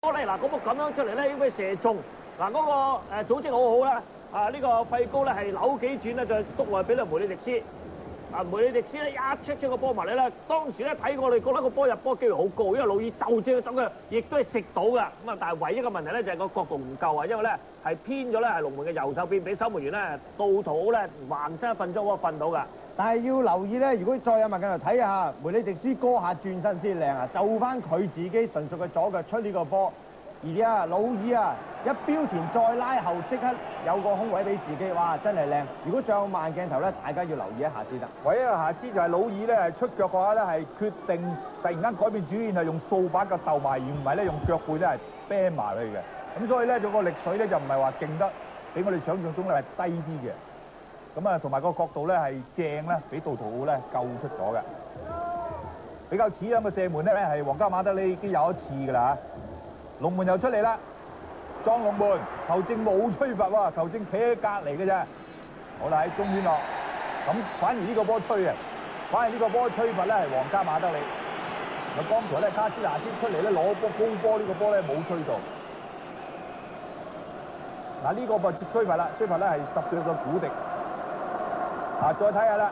波咧嗱，嗰波咁樣出嚟咧，應該射中。嗱，嗰個組織好好啦。呢個費高咧係扭幾轉咧，就篤落去俾咧梅里迪斯。梅里迪斯咧一 check 個波埋嚟咧，當時咧睇我哋覺得個波入波機會好高，因為魯爾就正等佢，亦都係食到㗎。咁啊，但係唯一嘅問題咧就係個角度唔夠啊，因為咧係偏咗咧係龍門嘅右手邊，俾守門員咧到土咧橫身瞓咗嗰個瞓到㗎。但係要留意咧，如果再有埋鏡頭睇下，梅里迪斯嗰下轉身先靚啊，就翻佢自己純屬嘅左腳出呢個波。而魯爾一標前再拉後，即刻有個空位俾自己，哇！真係靚。如果再有慢鏡頭咧，大家要留意一下先得。唯一嘅瑕疵就係魯爾咧係出腳嘅話咧係決定突然間改變主意，係用掃把腳鬥埋，而唔係咧用腳背咧係啤埋佢嘅。咁所以咧個力水咧就唔係話勁得比我哋想象中咧係低啲嘅。咁啊同埋個角度咧係正咧，俾杜圖咧救出咗嘅。比較似咁嘅射門咧係皇家馬德里已經有一次㗎啦嚇。龍門又出嚟啦，撞龍門，球證冇吹罰喎，球證企喺隔離嘅啫。好啦，喺中圈落，咁反而呢個波吹嘅，反而呢個波吹罰咧係皇家馬德里。嗱，剛才咧卡斯拿斯出嚟咧攞波高波呢個波咧冇吹到。嗱，呢個波吹罰啦，吹罰咧係10歲嘅古迪。再睇下啦，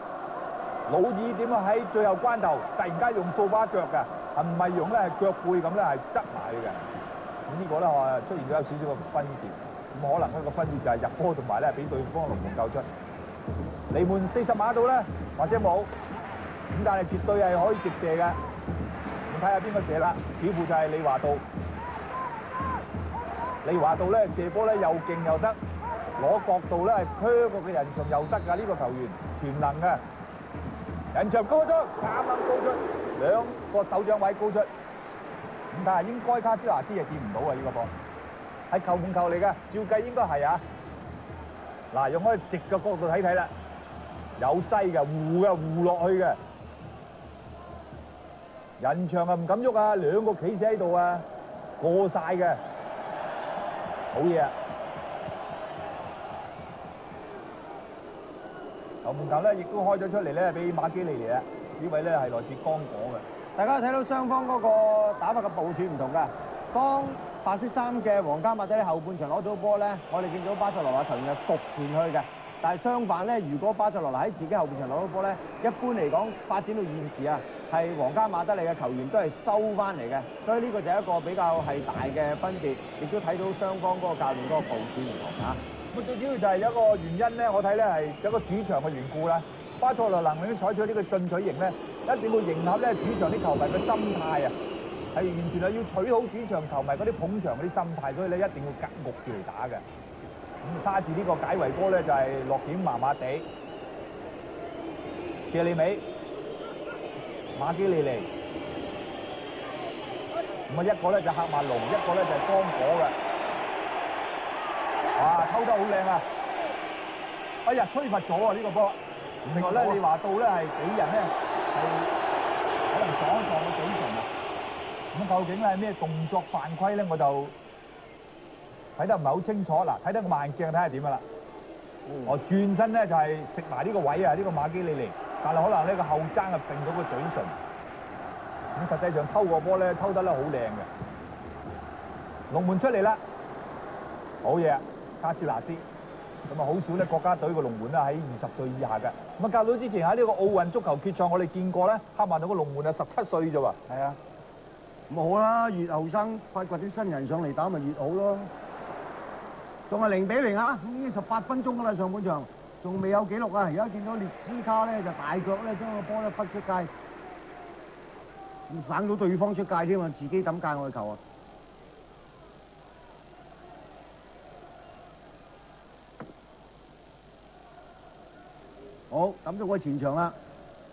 魯爾點樣喺最後關頭突然間用掃把腳㗎，係唔係用咧係腳背咁咧係側埋嘅？咁呢個咧出現咗有少少嘅分別，咁可能一個分別就係入波同埋咧俾對方龍門救出。離門40碼度咧，或者冇，咁但係絕對係可以直射嘅。咁睇下邊個射啦？似乎就係李華道。李華道咧射波咧又勁又得，攞角度咧係推過嘅人牆又得㗎，呢個球員全能嘅。人牆高出，啱啱高出，兩個手掌位高出。咁但係應該卡斯拿斯係見唔到啊！呢個波係球門球嚟嘅，照計應該係啊。嗱，用開直嘅角度睇睇啦，有西嘅，護落去嘅。人牆啊唔敢喐啊，兩個企死喺度啊，過晒嘅，好嘢啊！球門球咧亦都開咗出嚟咧，俾馬基利尼啊！呢位咧係來自剛果嘅。大家睇到雙方嗰個打法嘅部署唔同㗎。當白色衫嘅皇家馬德里後半場攞到波咧，我哋見到巴塞羅那球員係焗前去嘅。但係相反咧，如果巴塞羅那喺自己後半場攞到波咧，一般嚟講發展到現時啊，係皇家馬德里嘅球員都係收翻嚟嘅。所以呢個就係一個比較係大嘅分別，亦都睇到雙方嗰個教練嗰個部署唔同嚇。咁最主要就係有一個原因咧，我睇咧係有個主場嘅緣故啦。巴塞羅那能夠採取呢個進取型咧，一定要迎合咧主場啲球迷嘅心態啊，係完全係要取好主場球迷嗰啲捧場嗰啲心態，所以咧一定要夾焗住嚟打嘅。咁揸住呢個解圍波咧就係落點麻麻地，謝利美、馬基利尼，咁一個咧就客馬龍，一個咧就係剛果嘅。哇，偷得好靚啊！哎呀，吹罰咗啊呢個波！另外咧，你話到咧係幾人咧係可能撞一撞個嘴唇啊？咁究竟係咩動作犯規咧？我就睇得唔係好清楚。嗱，睇得個慢鏡睇下點㗎啦。我轉身咧就係食埋呢個位啊，呢個馬基利尼，但係可能呢個後踭啊並到個嘴唇。咁實際上偷個波咧偷得咧好靚嘅。龍門出嚟啦，好嘢，卡斯拿斯。咁啊，好少咧國家隊嘅龍門咧喺20歲以下嘅。咁啊，較早之前喺呢個奧運足球決賽，我哋見過咧，黑曼島個龍門係17歲啫喎。係啊，咁好啦，越後生發掘啲新人上嚟打咪越好咯。仲係0-0啊！已經18分鐘㗎啦，上半場仲未有紀錄啊！而家見到列斯卡咧就大腳咧將個波咧揮出界，省到對方出界添啊！自己抌界外球啊！好，抌咗個前場啦，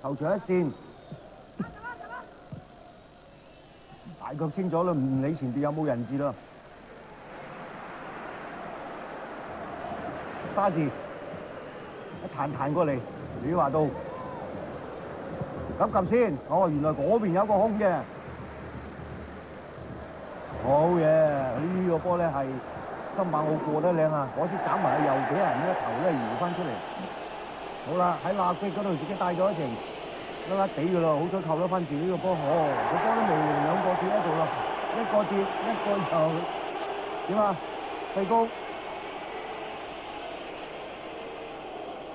頭場一線，大腳清咗啦，唔理前邊有冇人字啦。沙治一彈過嚟，李華道及先，哦，原來嗰邊有個空嘅，好嘢！呢個波咧係森馬奧過得靚啊，可惜斬埋去右俾人咧頭咧搖翻出嚟。好啦，喺罅隙嗰度自己帶咗一程，甩甩地㗎咯，好彩扣得翻自己個波，個波都未2個跌喺度啦。一個跌，一個就點啊？費高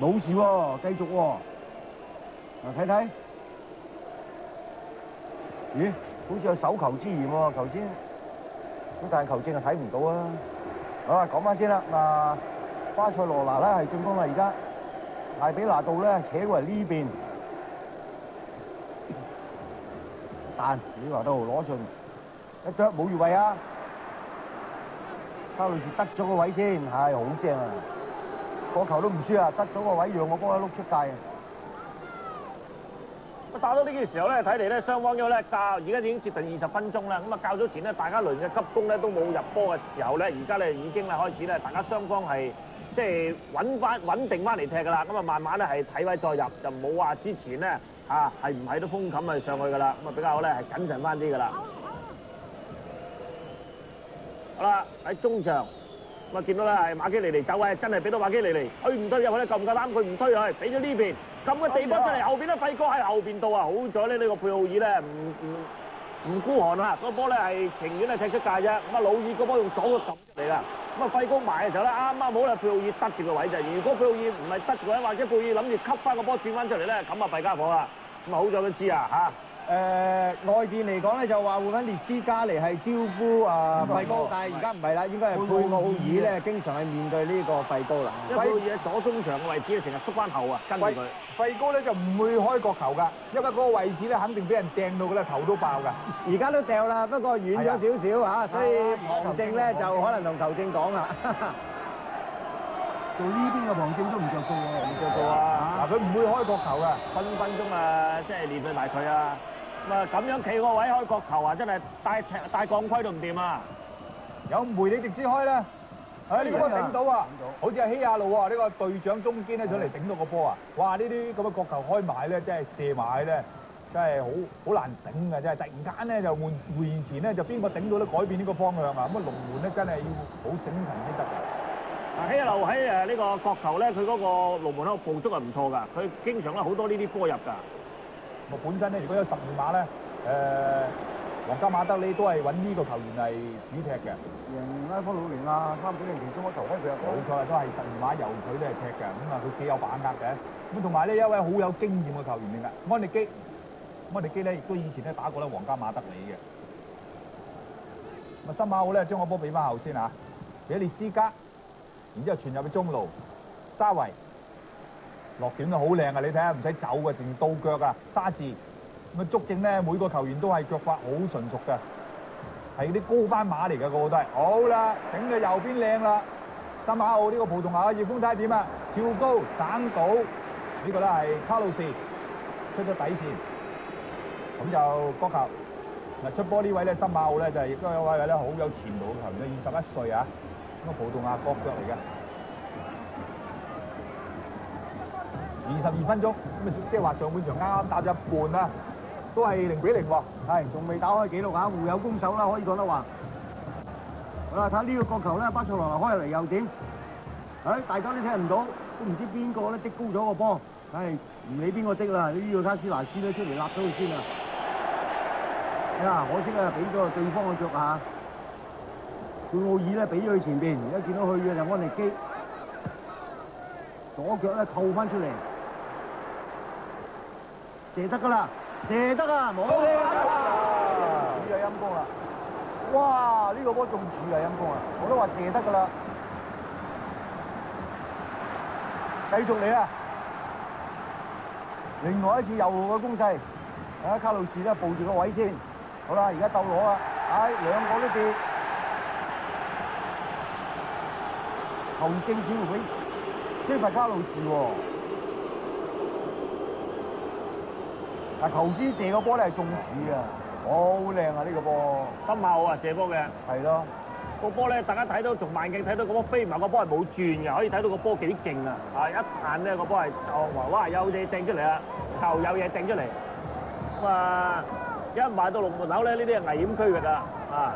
冇事喎，繼續喎。嗱睇睇，咦？好似有手球之嫌喎，頭先咁但係球證係睇唔到啊。好啦，講翻先啦。嗱，巴塞羅那咧係進攻啦，而家艾比拿度咧扯過嚟呢邊，但李華度攞順一腳冇越位啊！卡路士得咗個位先，係好正啊！個球都唔輸啊，得咗個位讓個波一碌出界啊！打到呢個時候咧，睇嚟咧雙方因為咧而家已經接近20分鐘啦。咁啊較早前咧大家輪嘅急攻咧都冇入波嘅時候咧，而家咧已經咧開始咧大家雙方係即係穩定翻嚟踢㗎啦。咁啊慢慢咧係睇位再入，就冇話之前咧係唔係都封冚啊上去㗎啦。咁啊比較咧係謹慎翻啲㗎啦。好啦，喺中場咁啊見到咧係馬基尼尼走位，真係俾到馬基尼尼，推唔推入去咧？夠唔夠膽？佢唔推去，俾咗呢邊。咁嘅地方出嚟，後邊咧費哥喺後邊度啊！好在咧呢個佩奧爾咧唔孤寒啊！個波咧係情願係踢出界啫。咁啊魯爾個波用左腳撳出嚟啦。咁啊費哥埋嘅時候咧，啱啱好啦，佩奧爾得住個位就。如果佩奧爾唔係得住個位，或者佩奧爾諗住吸翻個波轉翻出嚟咧，咁啊弊家伙啦。咁啊好在都知啊嚇。外電嚟講咧就話換緊列斯加尼係招呼費高，但係而家唔係啦，應該係佩奧爾咧經常係面對呢個費高啦。因為佩奧爾喺左中場嘅位置咧，成日縮翻後啊，跟住佢。費高咧就唔會開角球㗎，因為嗰個位置咧肯定俾人掟到㗎啦，頭都爆㗎。而家都掉啦，不過遠咗少少嚇，所以旁證咧就可能同球證講啦。做呢邊嘅旁證都唔着數喎，唔着數啊！嗱，佢唔會開角球㗎，分分鐘啊，即係連累埋佢啊！咁啊咁樣企個位開角球啊，真係帶鋼盔都唔掂啊！有梅里迪斯開咧，呢個波頂到啊！好似係希亞路啊，呢個隊長中堅咧上嚟頂到個波啊！哇！呢啲咁嘅角球開埋咧，真係射埋咧，真係好難頂嘅，真係突然間咧就換言前咧就邊個頂到都改變呢個方向啊！咁啊龍門咧真係要好醒神先得嘅。希亞路喺呢個角球咧，佢嗰個龍門口捕捉係唔錯㗎，佢經常咧好多呢啲波入㗎。我本身咧，如果有12碼咧，皇家馬德里都係揾呢個球員係主踢嘅。贏拉科魯尼亞3-0其中一球開佢入。冇錯啦，都係12碼由佢咧係踢嘅，咁啊佢幾有把握嘅。咁同埋呢一位好有經驗嘅球員嚟㗎，安力基。安力基咧亦都以前咧打過咧皇家馬德里嘅。咁啊新馬奧咧將個波俾翻後先嚇，俾列斯加，然之後傳入去中路，沙維。落點都好靚啊！你睇下唔使走嘅，淨倒腳啊，沙治咁啊足證咧，每個球員都係腳法好純熟嘅，係啲高班馬嚟嘅，個個都係。好啦，頂到右邊靚啦，新馬奧呢個葡萄牙嘅葉鋒睇下點啊？跳高省到呢個咧係卡路士出咗底線，咁就角球嗱出波呢位咧新馬奧咧就係亦都有位咧好有前途嘅球員咧，21歲啊，咁啊葡萄牙國腳嚟嘅。22分鐘，咁啊即係話上半場啱啱打咗一半啦，都係0-0喎，係仲未打開紀錄啊，互有攻守啦，可以講得話。好啦，睇下呢個角球咧，巴塞羅那開入嚟又點？大家都聽唔到，都唔知邊個咧擊高咗個波，唔理邊個擊啦，呢個卡斯拿斯咧出嚟立咗佢先啊！可惜啊，俾咗對方嘅腳下，貝奧爾咧俾咗佢前邊，而家見到佢嘅就安力基，左腳咧扣翻出嚟。射得㗎啦，射得啊，冇呢柱啊陰公啦！哇，呢個波中柱啊陰公啊！我都話射得㗎啦，繼續嚟啊！另外一次右路嘅攻勢，卡路士咧抱住個位先。好啦，而家鬥攞啊！兩個都跌，後勁似乎俾先罰卡路士喎。嗱，頭先射個波咧係中柱啊，好靚啊呢個波！新馬奧啊射波嘅，係咯，個波咧大家睇到從慢鏡睇到個波飛埋個波係冇轉嘅，可以睇到個波幾勁啊！一彈咧個波係就哇有嘢掟出嚟啊，球有嘢掟出嚟，咁啊一埋到龍門口咧，呢啲係危險區域啊！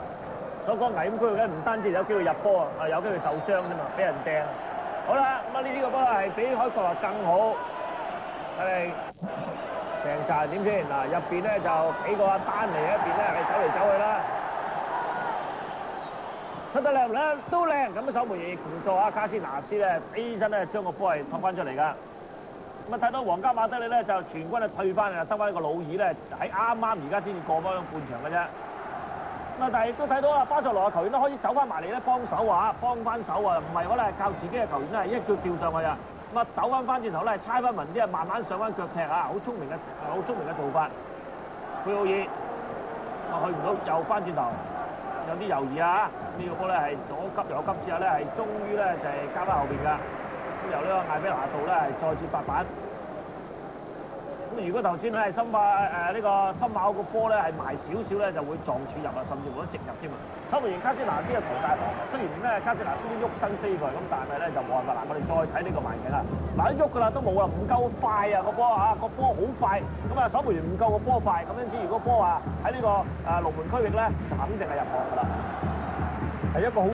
所講危險區域咧，唔單止有機會入波啊，有機會受傷啫嘛，俾人掟。好啦，咁啊呢啲個波係比開國華更好，係。成扎點先嗱，入邊咧就幾個阿丹尼一邊咧係走嚟走去啦。出得靚唔靚？都靚。咁啊，守門員唔錯啊，卡斯拿斯咧起身咧將個波係托翻出嚟㗎。咁啊，睇到皇家馬德里咧就全軍啊退翻啊，得翻一個魯爾咧喺啱啱而家先至過翻半場嘅啫。咁啊，但係亦都睇到啊，巴塞羅嘅球員都開始走翻埋嚟咧幫手啊，幫翻手啊，唔係可能係靠自己嘅球員咧一腳跳上去啊。咁啊，走翻轉頭咧，猜翻文啲啊，慢慢上翻腳踢啊，好聰明嘅做法。佩奧爾啊，去唔到又翻轉頭，有啲猶豫啊！呢個波咧係左急右急之後咧，係終於咧就係交翻後邊㗎。咁由呢個艾比拿度咧係再次白板。咁如果頭先係深馬呢個深馬個波咧係埋少少咧，就會撞柱入啊，甚至乎直入添啊！守門員卡斯拿斯嘅頭大堂，雖然咧卡斯拿斯都喐身飛過嚟，咁但係咧就冇辦法啦。我哋再睇呢個慢鏡啊，嗱都喐㗎啦，都冇啦，唔夠快啊個波啊，個波好快，咁啊守門員唔夠個波快，咁因此如果波啊喺呢個龍門區域咧，就肯定係入網㗎啦，係一個好